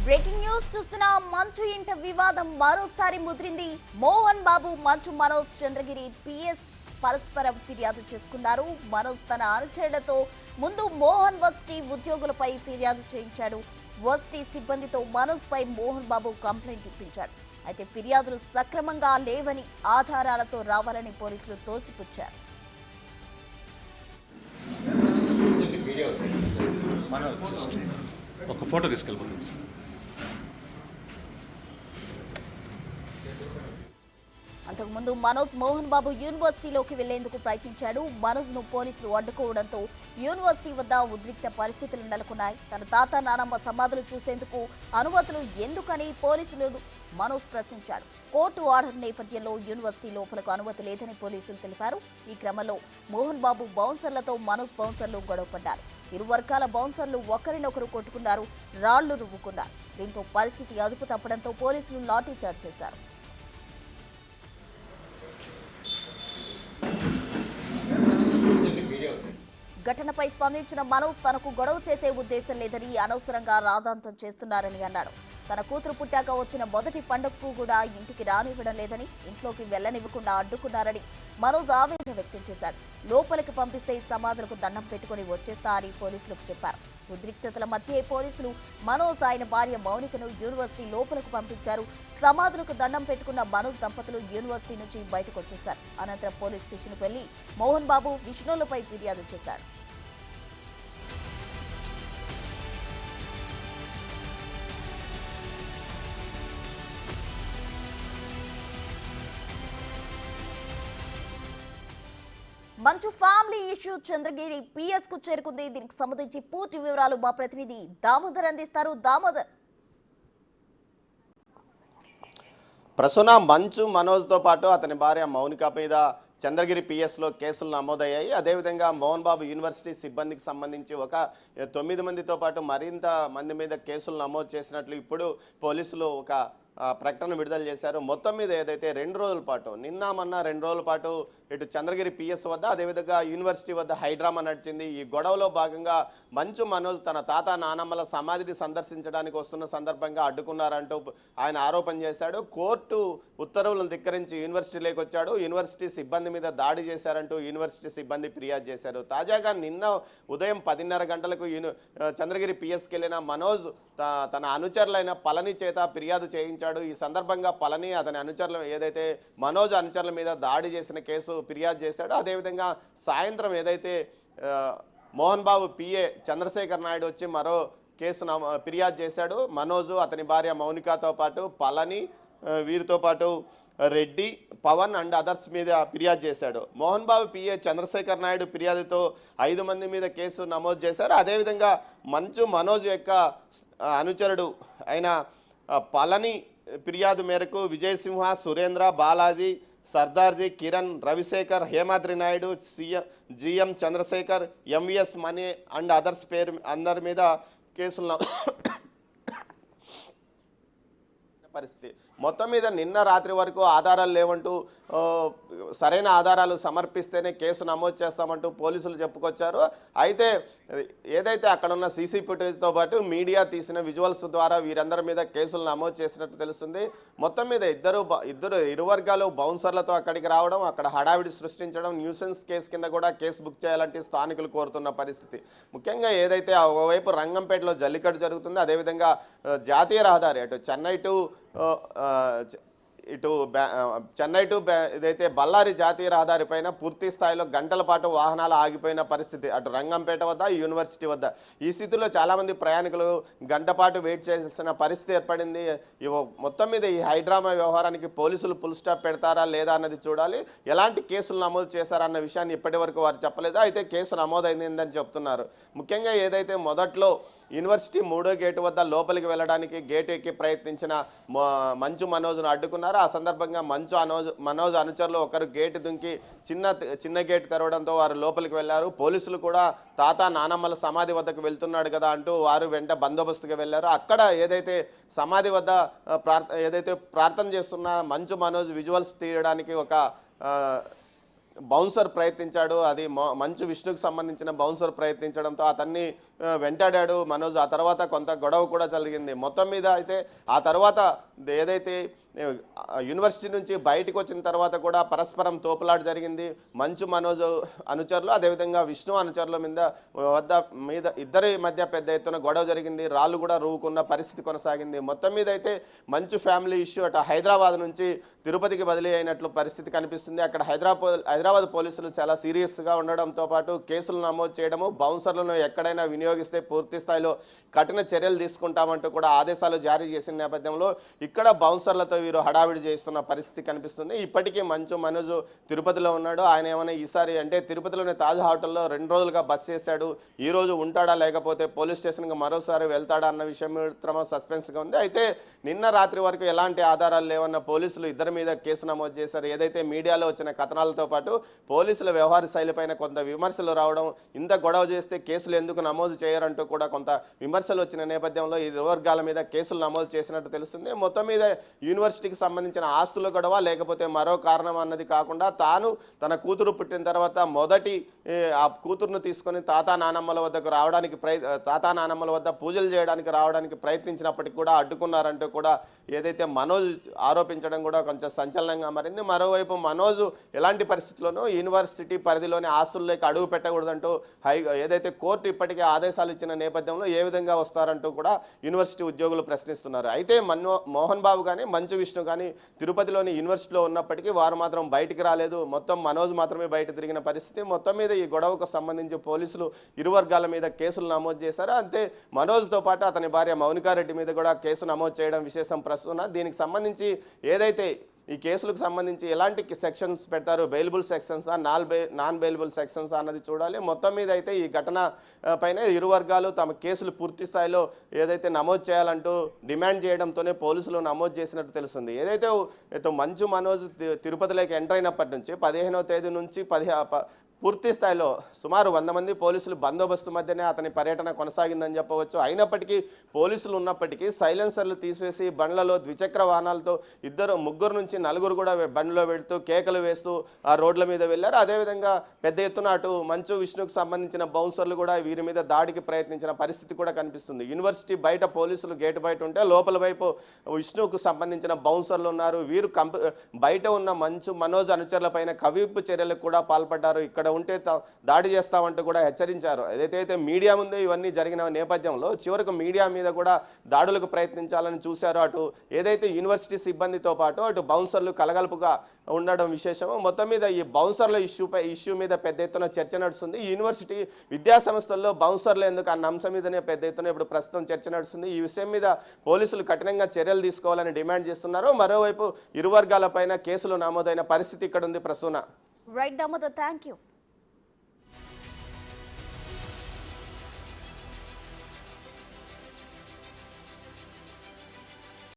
Breaking news చూస్తున్న మంచు ఇంట వివాదం మరోసారి ముదిరింది. మోహన్ బాబు, మంచు మనోజ్ చంద్రగిరి పిఎస్ పరస్పరం ఫిర్యాదు చేసుకున్నారు. మనోజ్ తన అనుచరులతో ముందు మోహన్ వర్సిటీ ఉద్యోగులపై ఫిర్యాదు చేయించాడు. వర్సిటీ సిబ్బందితో మనోజ్ పై మోహన్ బాబు కంప్లైంట్ ఇప్పించాడు. అయితే ఫిర్యాదులు సక్రమంగా లేవని, ఆధారాలతో రావాలని పోలీసులు తోసిపుచ్చారు. ఒక ఫోటో తీసుకెళ్ళిపోతుంది సార్. అంతకుముందు మనోజ్ మోహన్ బాబు యూనివర్సిటీలోకి వెళ్లేందుకు ప్రయత్నించాడు. మనోజ్ ను పోలీసులు అడ్డుకోవడంతో యూనివర్సిటీ వద్ద ఉద్రిక్త పరిస్థితులు నెలకొన్నాయి. తన తాత నానమ్మ సమాధులు చూసేందుకు అనుమతులు ఎందుకని పోలీసులు మనోజ్ ప్రశ్నించాడు. కోర్టు ఆర్డర్ నేపథ్యంలో యూనివర్సిటీ లోపలకు అనుమతి లేదని పోలీసులు తెలిపారు. ఈ క్రమంలో మోహన్ బాబు బౌన్సర్లతో మనోజ్ బౌన్సర్లు గొడవపడ్డారు. ఇరు వర్గాల బౌన్సర్లు ఒకరినొకరు కొట్టుకున్నారు, రాళ్లు రువ్వుకున్నారు. దీంతో పరిస్థితి అదుపు తప్పడంతో పోలీసులు లాఠీ చార్జ్ చేశారు. ఘటనపై స్పందించిన మనోజ్ తనకు గొడవ చేసే ఉద్దేశం లేదని, అనవసరంగా రాద్ధాంతం చేస్తున్నారని అన్నాడు. తన కూతురు పుట్టాక వచ్చిన మొదటి పండుగకు కూడా ఇంటికి రానివ్వడం లేదని, ఇంట్లోకి వెళ్లనివ్వకుండా అడ్డుకున్నారని మనోజ్ ఆవేదన వ్యక్తం చేశాడు. లోపలికి పంపిస్తే సమాధులకు దండం పెట్టుకుని వచ్చేస్తా అని పోలీసులకు చెప్పారు. ఉద్రిక్తతల మధ్య పోలీసులు మనోజ్, ఆయన భార్య మౌనికను యూనివర్సిటీ లోపలకు పంపించారు. సమాధులకు దండం పెట్టుకున్న మనోజ్ దంపతులు యూనివర్సిటీ నుంచి బయటకు వచ్చేశారు. అనంతరం పోలీస్ స్టేషన్కు వెళ్లి మోహన్ బాబు విష్ణులపై ఫిర్యాదు చేశాడు. మంచు ఫ్యామిలీ ఇష్యూ చంద్రగిరి పిఎస్ కు చేరుకుంది. దీనికి సంబంధించి పూర్తి వివరాలు మా ప్రతినిధి దామోదర్ అందిస్తారు. దామోదర్, ప్రసూన, మంచు మనోజ్తో పాటు అతని భార్య మౌనిక మీద చంద్రగిరి పిఎస్లో కేసులు నమోదయ్యాయి. అదేవిధంగా మోహన్ బాబు యూనివర్సిటీ సిబ్బందికి సంబంధించి ఒక 9 మందితో పాటు మరింత మంది మీద కేసులు నమోదు చేసినట్లు ఇప్పుడు పోలీసులు ఒక ప్రకటన విడుదల చేశారు. మొత్తం మీద ఏదైతే 2 రోజుల పాటు, నిన్న మొన్న 2 రోజుల పాటు ఇటు చంద్రగిరి పిఎస్ వద్ద, అదేవిధంగా యూనివర్సిటీ వద్ద హైడ్రామా నడిచింది. ఈ గొడవలో భాగంగా మంచు మనోజ్ తన తాత నానమ్మల సమాధిని సందర్శించడానికి వస్తున్న సందర్భంగా అడ్డుకున్నారంటూ ఆయన ఆరోపణ చేశాడు. కోర్టు ఉత్తర్వులను ధిక్కరించి యూనివర్సిటీలోకి వచ్చాడు. యూనివర్సిటీ సిబ్బంది మీద దాడి చేశారంటూ యూనివర్సిటీ సిబ్బంది ఫిర్యాదు చేశారు. తాజాగా నిన్న ఉదయం 10:30 గంటలకు చంద్రగిరి పిఎస్కి వెళ్ళిన మనోజ్ తన అనుచరులైన పళని చేత ఫిర్యాదు చేయించాడు. ఈ సందర్భంగా పళని, అతని అనుచరులు, ఏదైతే మనోజ్ అనుచరుల మీద దాడి చేసిన కేసు ఫిర్యాదు చేశాడు. అదేవిధంగా సాయంత్రం ఏదైతే మోహన్ బాబు పిఏ చంద్రశేఖర్ నాయుడు వచ్చి మరో కేసు ఫిర్యాదు చేశాడు. మనోజు, అతని భార్య మౌనికతో పాటు పళని, వీరితో పాటు రెడ్డి, పవన్ అండ్ అదర్స్ మీద ఫిర్యాదు చేశాడు. మోహన్ బాబు పిఏ చంద్రశేఖర్ నాయుడు ఫిర్యాదుతో 5 మంది మీద కేసు నమోదు చేశారు. అదేవిధంగా మంచు మనోజ్ యొక్క అనుచరుడు అయిన పళని ఫిర్యాదు మేరకు Vijayasimha, Surendra, Balaji, Sardarji, Kiran, Ravishekhar, Hemadri Naidu, GM Chandrashekhar, MVS Mani and others అందరి మీద కేసులు పరిస్థితి. మొత్తం మీద నిన్న రాత్రి వరకు ఆధారాలు లేవంటూ, సరైన ఆధారాలు సమర్పిస్తేనే కేసు నమోదు చేస్తామంటూ పోలీసులు చెప్పుకొచ్చారు. అయితే ఏదైతే అక్కడ ఉన్న సీసీ ఫుటేజ్తో పాటు మీడియా తీసిన విజువల్స్ ద్వారా వీరందరి మీద కేసులు నమోదు చేసినట్టు తెలుస్తుంది. మొత్తం మీద ఇరు వర్గాలు బౌన్సర్లతో అక్కడికి రావడం, అక్కడ హడావిడి సృష్టించడం, న్యూసెన్స్ కేసు కింద కూడా కేసు బుక్ చేయాలంటే స్థానికులు కోరుతున్న పరిస్థితి. ముఖ్యంగా ఏదైతే ఒకవైపు రంగంపేటలో జల్లికట్టు జరుగుతుంది, అదేవిధంగా జాతీయ రహదారి అటు చెన్నై టు ఇదైతే బళ్ళారి జాతీయ రహదారి పైన పూర్తి స్థాయిలో గంటల పాటు వాహనాలు ఆగిపోయిన పరిస్థితి, అటు రంగంపేట వద్ద, యూనివర్సిటీ వద్ద. ఈ స్థితిలో చాలామంది ప్రయాణికులు గంట పాటు వెయిట్ చేయాల్సిన పరిస్థితి ఏర్పడింది. మొత్తం మీద ఈ హైడ్రామా వ్యవహారానికి పోలీసులు ఫుల్ స్టాప్ పెడతారా లేదా అన్నది చూడాలి. ఎలాంటి కేసులు నమోదు చేశారన్న విషయాన్ని ఇప్పటి వరకు వారు చెప్పలేదు. అయితే కేసు నమోదైందని చెప్తున్నారు. ముఖ్యంగా ఏదైతే మొదట్లో యూనివర్సిటీ 3వ గేటు వద్ద లోపలికి వెళ్ళడానికి గేటు ఎక్కి ప్రయత్నించిన మంచు మనోజ్ను అడ్డుకున్నారు. ఆ సందర్భంగా మనోజ్ అనుచరులు ఒకరు గేటు దుంకి చిన్న గేటు తెరవడంతో వారు లోపలికి వెళ్లారు. పోలీసులు కూడా తాత నానమ్మల సమాధి వద్దకు వెళ్తున్నాడు కదా అంటూ వారు వెంట బందోబస్తుగా వెళ్లారు. అక్కడ ఏదైతే సమాధి వద్ద ప్రార్థన చేస్తున్న మంచు మనోజ్ విజువల్స్ తీయడానికి ఒక బౌన్సర్ ప్రయత్నించాడు. అది మంచు విష్ణుకు సంబంధించిన బౌన్సర్ ప్రయత్నించడంతో అతన్ని వెంటాడాడు మనోజ్. ఆ తర్వాత కొంత గొడవ కూడా జరిగింది. మొత్తం మీద అయితే ఆ తర్వాత ఏదైతే యూనివర్సిటీ నుంచి బయటకు వచ్చిన తర్వాత కూడా పరస్పరం తోపులాట జరిగింది. మంచు మనోజ్ అనుచరులు అదేవిధంగా విష్ణు అనుచరుల మీద ఇద్దరి మధ్య పెద్ద ఎత్తున గొడవ జరిగింది. రాళ్ళు కూడా రూవుకున్న పరిస్థితి కొనసాగింది. మొత్తం మీద అయితే మంచు ఫ్యామిలీ ఇష్యూ అటు హైదరాబాద్ నుంచి తిరుపతికి బదిలీ అయినట్లు పరిస్థితి కనిపిస్తుంది. అక్కడ హైదరాబాద్ పోలీసులు చాలా సీరియస్గా ఉండడంతో పాటు కేసులు నమోదు చేయడము, బౌన్సర్లను ఎక్కడైనా వినియోగిస్తే పూర్తి స్థాయిలో కఠిన చర్యలు తీసుకుంటామంటూ కూడా ఆదేశాలు జారీ చేసిన నేపథ్యంలో ఇక్కడ బౌన్సర్లతో వీరు హడావిడి చేస్తున్న పరిస్థితి కనిపిస్తుంది. ఇప్పటికీ మంచు మనోజ్ తిరుపతిలో ఉన్నాడు. ఆయన ఏమైనా ఈసారి అంటే తిరుపతిలోని తాజ్ హోటల్లో 2 రోజులుగా బస్ చేశాడు. ఈ రోజు ఉంటాడా లేకపోతే పోలీస్ స్టేషన్కి మరోసారి వెళ్తాడా అన్న విషయం మాత్రం సస్పెన్స్గా ఉంది. అయితే నిన్న రాత్రి వరకు ఎలాంటి ఆధారాలు లేవన్న పోలీసులు ఇద్దరి మీద కేసు నమోదు చేశారు. ఏదైతే మీడియాలో వచ్చిన కథనాలతో పాటు పోలీసుల వ్యవహార శైలిపైన కొంత విమర్శలు రావడం, ఇంత గొడవ చేస్తే కేసులు ఎందుకు నమోదు చేయరంటూ కూడా కొంత విమర్శలు వచ్చిన నేపథ్యంలో ఈ వర్గాల మీద కేసులు నమోదు చేసినట్టు తెలుస్తుంది. మొత్తం మీద యూనివర్సిటీకి సంబంధించిన ఆస్తుల గొడవ లేకపోతే మరో కారణం అన్నది కాకుండా తాను తన కూతురు పుట్టిన తర్వాత మొదటి ఆ కూతురును తీసుకొని తాతా నానమ్మల వద్ద పూజలు చేయడానికి రావడానికి ప్రయత్నించినప్పటికీ కూడా అడ్డుకున్నారంటూ కూడా ఏదైతే మనోజ్ ఆరోపించడం కూడా కొంచెం సంచలనంగా మారింది. మరోవైపు మనోజ్ ఎలాంటి పరిస్థితుల్లోనూ యూనివర్సిటీ పరిధిలోని ఆస్తుల్లోకి అడుగు పెట్టకూడదంటూ ఏదైతే కోర్టు ఇప్పటికే ఆదేశాలు ఇచ్చిన నేపథ్యంలో ఏ విధంగా వస్తారంటూ కూడా యూనివర్సిటీ ఉద్యోగులు ప్రశ్నిస్తున్నారు. అయితే మోహన్ బాబు కానీ మంచు విష్ణు కానీ తిరుపతిలోని యూనివర్సిటీలో ఉన్నప్పటికీ వారు మాత్రం బయటికి రాలేదు. మొత్తం మనోజ్ మాత్రమే బయట తిరిగిన పరిస్థితి. మొత్తం మీద ఈ గొడవకు సంబంధించి పోలీసులు ఇరు వర్గాల మీద కేసులు నమోదు చేశారు. అంతే మనోజ్తో పాటు అతని భార్య మౌనికారెడ్డి మీద కూడా కేసు నమోదు చేయడం విశేషం ప్రస్తుతం. దీనికి సంబంధించి ఏదైతే ఈ కేసులకు సంబంధించి ఎలాంటి సెక్షన్స్ పెడతారు, బెయిలబుల్ సెక్షన్సా నాన్ బెయిలబుల్ సెక్షన్సా అన్నది చూడాలి. మొత్తం మీద అయితే ఈ ఘటన పైన ఇరు వర్గాలు తమ కేసులు పూర్తి స్థాయిలో ఏదైతే నమోదు చేయాలంటూ డిమాండ్ చేయడంతోనే పోలీసులు నమోదు చేసినట్టు తెలుస్తుంది. ఏదైతే ఇటు మంచు మనోజ్ తిరుపతిలోకి ఎంటర్ అయినప్పటి నుంచి 15వ తేదీ నుంచి పూర్తి స్థాయిలో సుమారు 100 మంది పోలీసులు బందోబస్తు మధ్యనే అతని పర్యటన కొనసాగిందని చెప్పవచ్చు. అయినప్పటికీ పోలీసులు ఉన్నప్పటికీ సైలెన్సర్లు తీసేసి బండ్లలో ద్విచక్ర వాహనాలతో ముగ్గురు నుంచి నలుగురు కూడా బండిలో వెళుతూ కేకలు వేస్తూ ఆ రోడ్ల మీద వెళ్ళారు. అదేవిధంగా పెద్ద ఎత్తున అటు మంచు విష్ణుకు సంబంధించిన బౌన్సర్లు కూడా వీరి మీద దాడికి ప్రయత్నించిన పరిస్థితి కూడా కనిపిస్తుంది. యూనివర్సిటీ బయట పోలీసులు గేటు బయట ఉంటే లోపల వైపు విష్ణుకు సంబంధించిన బౌన్సర్లు ఉన్నారు. వీరు బయట ఉన్న మంచు మనోజ్ అనుచరుల పైన కవింపు చర్యలకు కూడా పాల్పడ్డారు. ఇక్కడ ఉంటే దాడి చేస్తామంటూ కూడా హెచ్చరించారు. ఏదైతే మీడియా ముందే ఇవన్నీ జరిగిన నేపథ్యంలో చివరకు మీడియా మీద కూడా దాడులకు ప్రయత్నించాలని చూశారు. అటు ఏదైతే యూనివర్సిటీ సిబ్బందితో పాటు అటు బౌన్సర్లు కలగలుపుగా ఉండడం విశేషము. మొత్తం మీద ఈ బౌన్సర్ల ఇష్యూ మీద పెద్ద ఎత్తున చర్చ నడుస్తుంది. యూనివర్సిటీ విద్యా సంస్థల్లో బౌన్సర్లు ఎందుకు అన్న అంశం మీదనే పెద్ద ఎత్తున ఇప్పుడు ప్రస్తుతం చర్చ నడుస్తుంది. ఈ విషయం మీద పోలీసులు కఠినంగా చర్యలు తీసుకోవాలని డిమాండ్ చేస్తున్నారు. మరోవైపు ఇరు వర్గాల పైన కేసులు నమోదైన పరిస్థితి ఇక్కడ ఉంది Prasuna. Right Damodar, thank you.